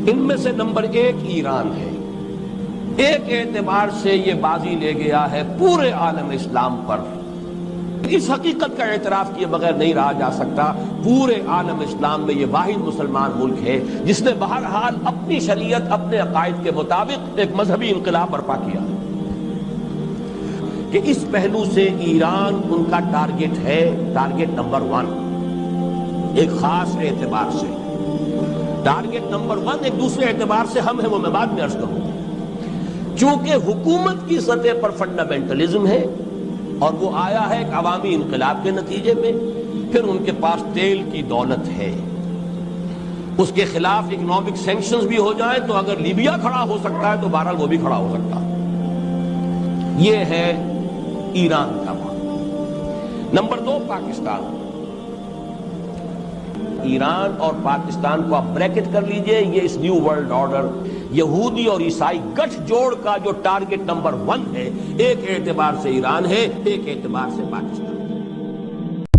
ان میں سے نمبر 1 ایران ہے۔ ایک اعتبار سے یہ بازی لے گیا ہے پورے عالم اسلام پر۔ اس حقیقت کا اعتراف کیے بغیر نہیں رہا جا سکتا، پورے عالم اسلام میں یہ واحد مسلمان ملک ہے جس نے بہرحال اپنی شریعت اپنے عقائد کے مطابق ایک مذہبی انقلاب برپا کیا، کہ اس پہلو سے ایران ان کا ٹارگٹ ہے، ٹارگٹ نمبر 1 ایک خاص اعتبار سے۔ ٹارگٹ نمبر 1 ایک دوسرے اعتبار سے ہم ہیں، وہ میں بعد میں عرض کروں گا۔ چونکہ حکومت کی سطح پر فنڈامنٹلزم ہے اور وہ آیا ہے ایک عوامی انقلاب کے نتیجے میں، پھر ان کے پاس تیل کی دولت ہے، اس کے خلاف اکنامک سینکشنز بھی ہو جائیں تو اگر لیبیا کھڑا ہو سکتا ہے تو بہرحال وہ بھی کھڑا ہو سکتا ہے۔ یہ ہے ایران کا معاملہ۔ نمبر 2 پاکستان۔ ایران اور پاکستان کو آپ بریکٹ کر لیجئے، یہ اس نیو ورلڈ آرڈر یہودی اور عیسائی گٹھ جوڑ کا جو ٹارگٹ نمبر 1 ہے، ایک اعتبار سے ایران ہے، ایک اعتبار سے پاکستان۔